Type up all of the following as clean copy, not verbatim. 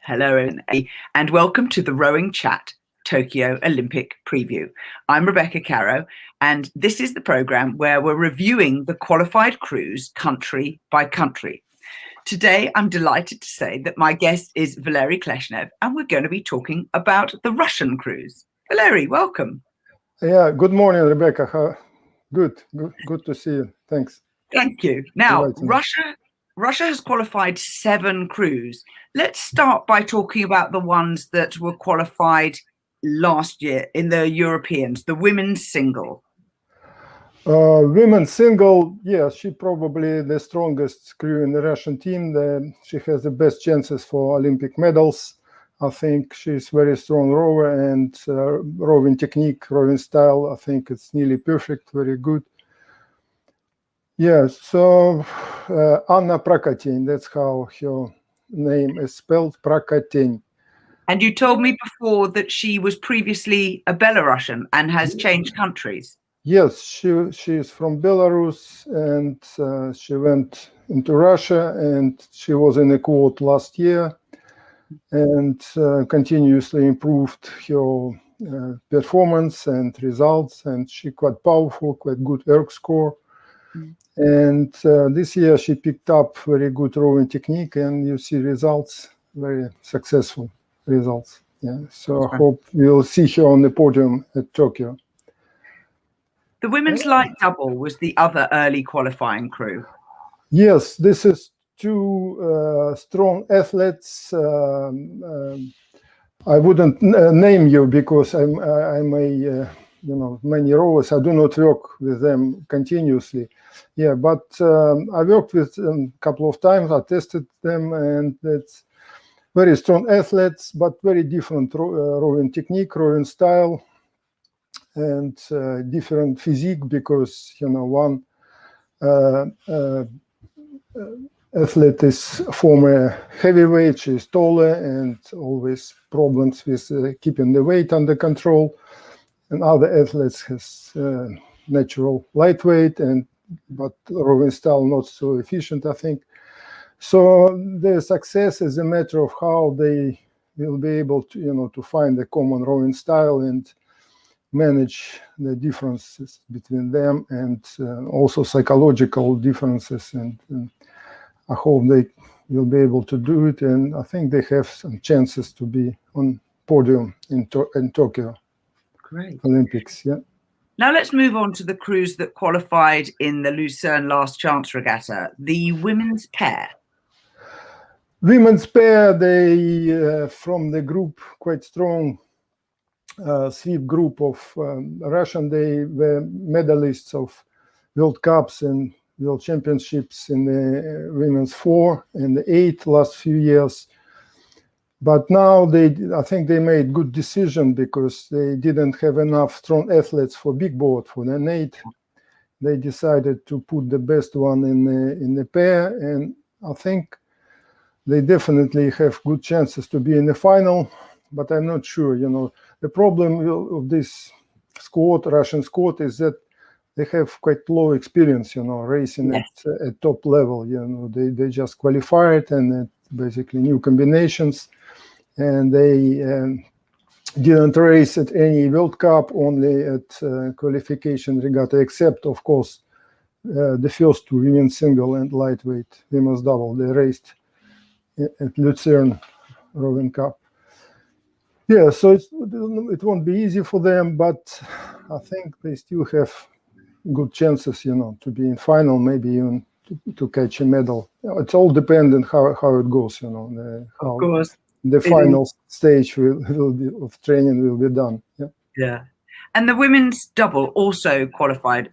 Hello, and welcome to the Rowing Chat Tokyo Olympic Preview. I'm Rebecca Caro, and this is the program where we're reviewing the qualified crews country by country. Today, I'm delighted to say that my guest is Valery Kleshnev, and we're going to be talking about the Russian crews. Valery, welcome. Yeah, good morning, Rebecca. Good to see you. Thanks. Thank you. Now, Russia has qualified 7 crews. Let's start by talking about the ones that were qualified last year in the Europeans, the women's single. Women's single, yeah, she probably the strongest crew in the Russian team. She has the best chances for Olympic medals. I think she's very strong rower, and rowing technique, rowing style, I think it's nearly perfect, very good. Yeah, so Anna Prakatin, that's how her name is spelled, Prakatin. And you told me before that she was previously a Belarusian and has changed countries. Yes, she is from Belarus, and she went into Russia, and she was in a quad last year and continuously improved her performance and results, and she quite powerful, quite good erg score. And this year she picked up very good rowing technique, and you see results, very successful results. Yeah, so I hope we'll see her on the podium at Tokyo. The women's light double was the other early qualifying crew. Yes, this is 2 strong athletes. I wouldn't name you because I'm a many rowers. I do not work with them continuously. Yeah, but I worked with them a couple of times. I tested them, and it's very strong athletes, but very different rowing technique, rowing style, and different physique, because one athlete is former heavyweight, she is taller and always problems with keeping the weight under control, and other athletes has natural lightweight but rowing style not so efficient, I think. So the success is a matter of how they will be able to to find a common rowing style and manage the differences between them, and also psychological differences, and I hope they will be able to do it, and I think they have some chances to be on podium in Tokyo Olympics. Yeah. Now let's move on to the crews that qualified in the Lucerne Last Chance Regatta, the women's pair. Women's pair, they from the group, quite strong sweep group of Russian. They were medalists of World Cups and World Championships in the women's 4 and the 8 last few years. But now I think they made good decision, because they didn't have enough strong athletes for big board, for the 8. They decided to put the best one in the pair, and I think they definitely have good chances to be in the final. But I'm not sure. The problem of this squad, Russian squad, is that they have quite low experience, racing at top level. They just qualified, and basically new combinations, and they didn't race at any World Cup, only at qualification regatta, except, of course, the first 2 women's single and lightweight women's double. They raced at Lucerne Rowing Cup. Yeah, so it won't be easy for them, but I think they still have good chances, to be in final, maybe even to catch a medal. It's all dependent how it goes, Of course. The final stage will be of training will be done. Yeah. And the women's double also qualified.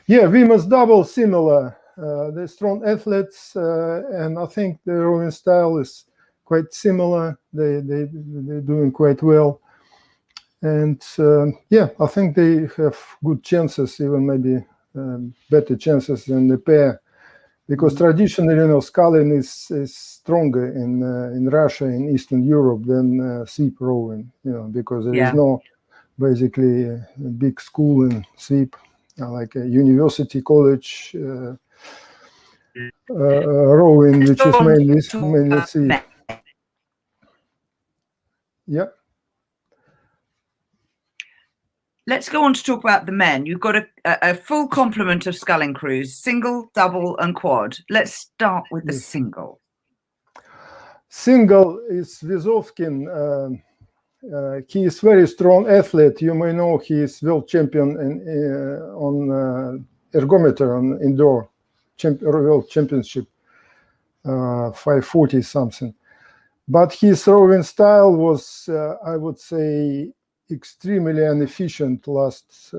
Yeah, women's double similar. They're strong athletes, and I think the rowing style is quite similar. They're doing quite well, and I think they have good chances, even maybe better chances than the pair, because traditionally, sculling is stronger in Russia, in Eastern Europe, than sweep rowing. Because there is no basically a big school in sweep, like a university, college rowing, which is mainly sweep. Yeah. Let's go on to talk about the men. You've got a full complement of sculling crews, single, double, and quad. Let's start with the single. Single is Vizovkin. He is very strong athlete. You may know he is world champion on ergometer on indoor world championship, 540 something. But his rowing style was, I would say, extremely inefficient last.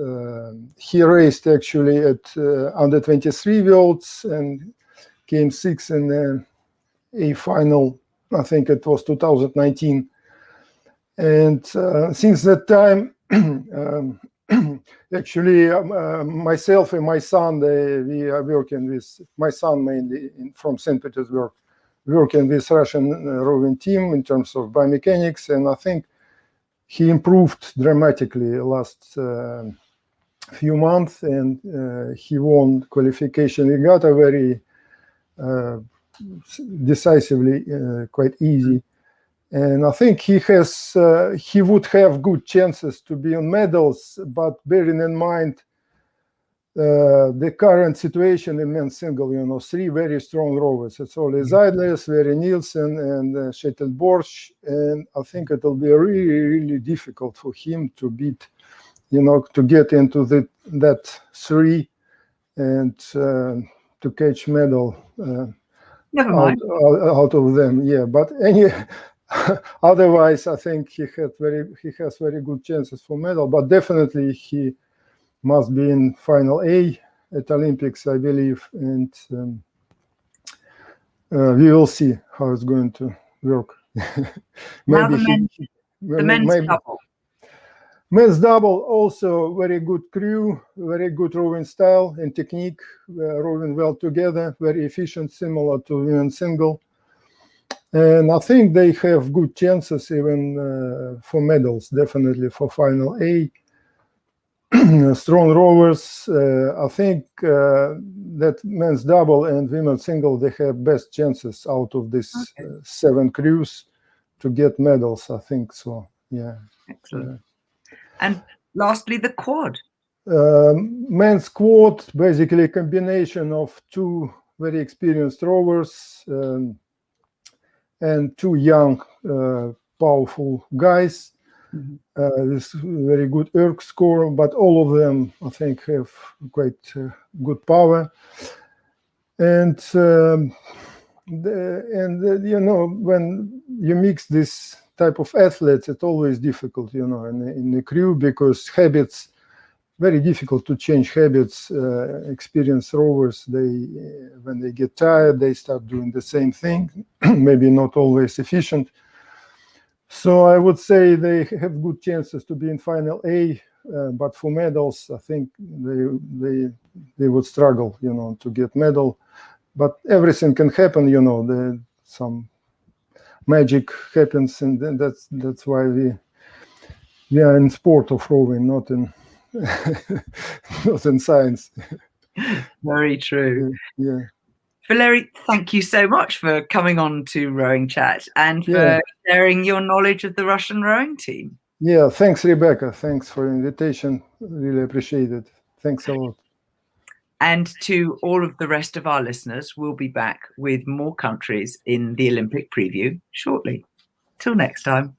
He raced actually at under 23 worlds and came sixth in a final. I think it was 2019. And since that time, actually, myself and my son, we are working with my son mainly from St. Petersburg, working with Russian rowing team in terms of biomechanics, and I think he improved dramatically last few months, and he won qualification regatta very decisively, quite easy. And I think he would have good chances to be on medals, but bearing in mind the current situation in men's single, three very strong rowers. It's Ole Zeidler, Sverre Nielsen, and Kjetil Borch. And I think it will be really, really difficult for him to beat, to get into that three and to catch medal Never mind. out of them. Yeah, but otherwise, I think he has very good chances for medal. But definitely he must be in final A at Olympics, I believe, and we will see how it's going to work. Maybe the men's double. Men's double also very good crew, very good rowing style and technique, rowing well together, very efficient, similar to women's single. And I think they have good chances even for medals, definitely for final A. Strong rowers. I think that men's double and women's single, they have best chances out of these 7 crews to get medals. I think so. Yeah. Excellent. And lastly, the quad. Men's quad, basically a combination of 2 very experienced rowers and 2 young, powerful guys. With very good erg score, but all of them, I think, have quite good power. And when you mix this type of athletes, it's always difficult, in the crew, because habits, very difficult to change habits. Experienced rowers, when they get tired, they start doing the same thing, maybe not always efficient. So I would say they have good chances to be in final A, but for medals, I think they would struggle, to get medal. But everything can happen, some magic happens, and then that's why we are in sport of rowing, not in not in science. Very true. Yeah. Valery, thank you so much for coming on to Rowing Chat and for sharing your knowledge of the Russian rowing team. Yeah, thanks, Rebecca. Thanks for the invitation. Really appreciate it. Thanks a lot. And to all of the rest of our listeners, we'll be back with more countries in the Olympic preview shortly. Till next time.